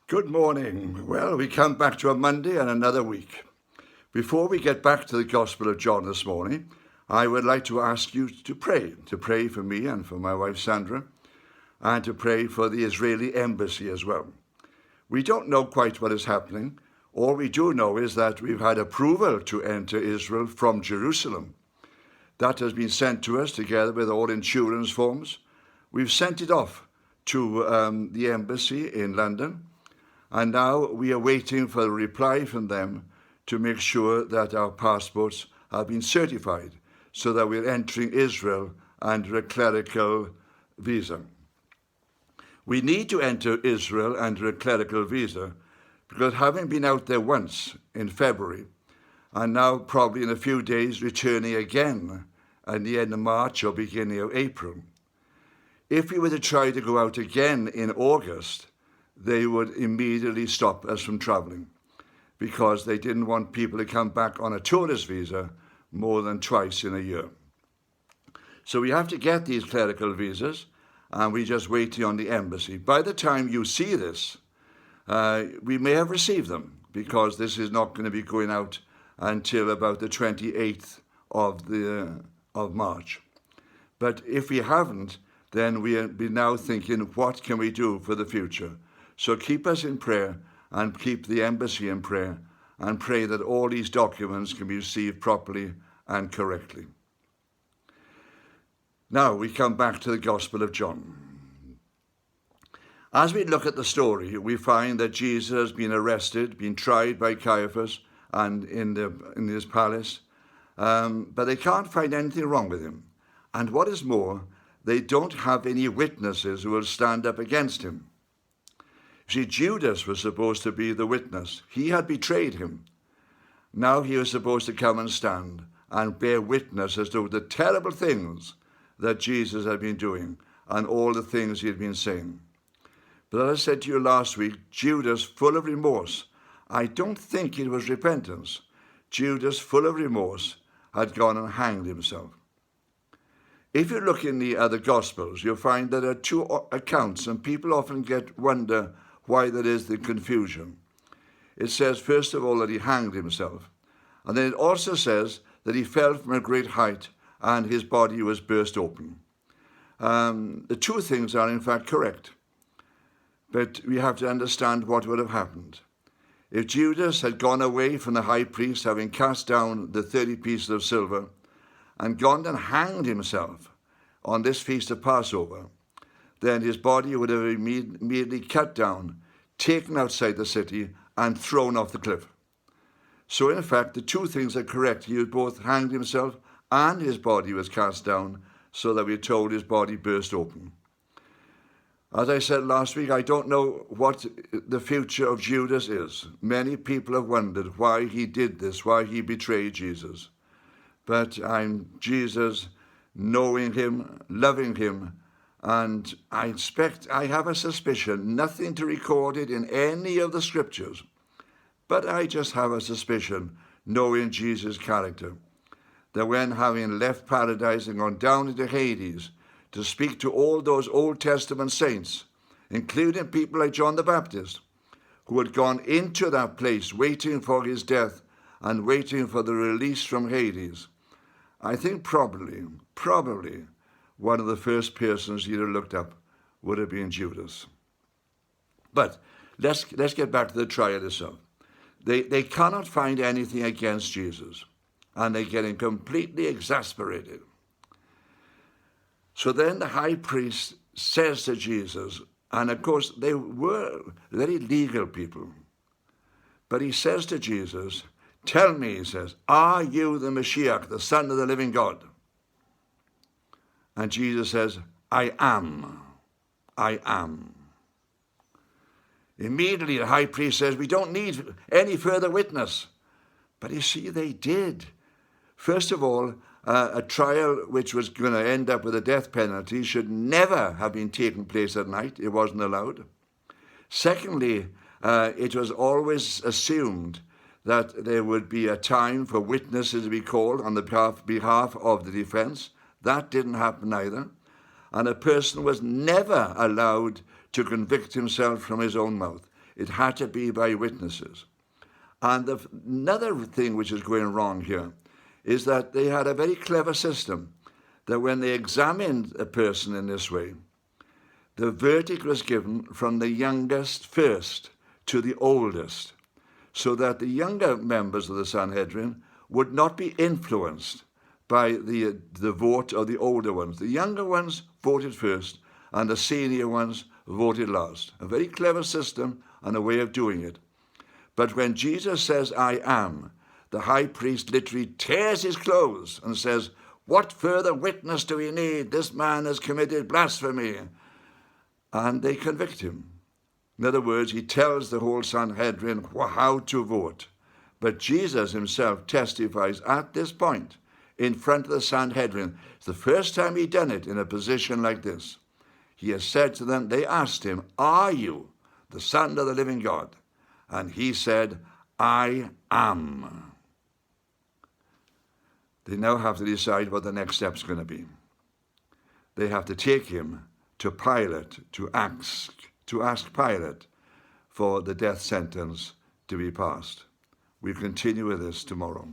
Good morning. Well, we come back to a Monday and another week. Before we get back to the Gospel of John this morning, I would like to ask you to pray for me and for my wife Sandra, and to pray for the Israeli embassy as well. We don't know quite what is happening. All we do know is that we've had approval to enter Israel from Jerusalem. That has been sent to us together with all insurance forms. We've sent it off to the embassy in London. And now we are waiting for a reply from them to make sure that our passports have been certified so that we're entering Israel under a clerical visa. We need to enter Israel under a clerical visa because having been out there once in February and now probably in a few days returning again at the end of March or beginning of April, if we were to try to go out again in August, they would immediately stop us from traveling because they didn't want people to come back on a tourist visa more than twice in a year. So we have to get these clerical visas, and we're just waiting on the embassy. By the time you see this, we may have received them because this is not going to be going out until about the 28th of March. But if we haven't, then we'll be now thinking, what can we do for the future? So keep us in prayer and keep the embassy in prayer and pray that all these documents can be received properly and correctly. Now we come back to the Gospel of John. As we look at the story, we find that Jesus has been arrested, been tried by Caiaphas and in his palace, but they can't find anything wrong with him. And what is more, they don't have any witnesses who will stand up against him. See, Judas was supposed to be the witness. He had betrayed him. Now he was supposed to come and stand and bear witness as to the terrible things that Jesus had been doing and all the things he had been saying. But as I said to you last week, Judas, full of remorse, I don't think it was repentance. Judas, full of remorse, had gone and hanged himself. If you look in the other Gospels, you'll find there are two accounts, and people often wonder why there is the confusion. It says, first of all, that he hanged himself. And then it also says that he fell from a great height and his body was burst open. The two things are in fact correct. But we have to understand what would have happened. If Judas had gone away from the high priest, having cast down the 30 pieces of silver, and gone and hanged himself on this feast of Passover, then his body would have immediately cut down, taken outside the city, and thrown off the cliff. So in fact, the two things are correct. He had both hanged himself and his body was cast down, so that we're told his body burst open. As I said last week, I don't know what the future of Judas is. Many people have wondered why he did this, why he betrayed Jesus. But I'm Jesus, knowing him, loving him, and I have a suspicion, nothing to record it in any of the scriptures, but I just have a suspicion, knowing Jesus' character, that when having left paradise and gone down into Hades to speak to all those Old Testament saints, including people like John the Baptist, who had gone into that place waiting for his death and waiting for the release from Hades, I think probably one of the first persons he'd have looked up would have been Judas. But let's get back to the trial itself. They cannot find anything against Jesus, and they're getting completely exasperated. So then the high priest says to Jesus, and of course they were very legal people, but he says to Jesus, tell me, he says, are you the Mashiach, the Son of the living God? And Jesus says, I am. I am. Immediately the high priest says, we don't need any further witness. But you see, they did. First of all, a trial which was going to end up with a death penalty should never have been taking place at night. It wasn't allowed. Secondly, it was always assumed that there would be a time for witnesses to be called on the behalf of the defense. That didn't happen either. And a person was never allowed to convict himself from his own mouth. It had to be by witnesses. And another thing which is going wrong here is that they had a very clever system that when they examined a person in this way, the verdict was given from the youngest first to the oldest, so that the younger members of the Sanhedrin would not be influenced by the vote of the older ones. The younger ones voted first, and the senior ones voted last. A very clever system and a way of doing it. But when Jesus says, I am, the high priest literally tears his clothes and says, what further witness do we need? This man has committed blasphemy. And they convict him. In other words, he tells the whole Sanhedrin how to vote. But Jesus himself testifies at this point in front of the Sanhedrin. It's the first time he'd done it in a position like this. He has said to them, they asked him, are you the Son of the living God? And he said, I am. They now have to decide what the next step's going to be. They have to take him to Pilate to ask Pilate for the death sentence to be passed. We'll continue with this tomorrow.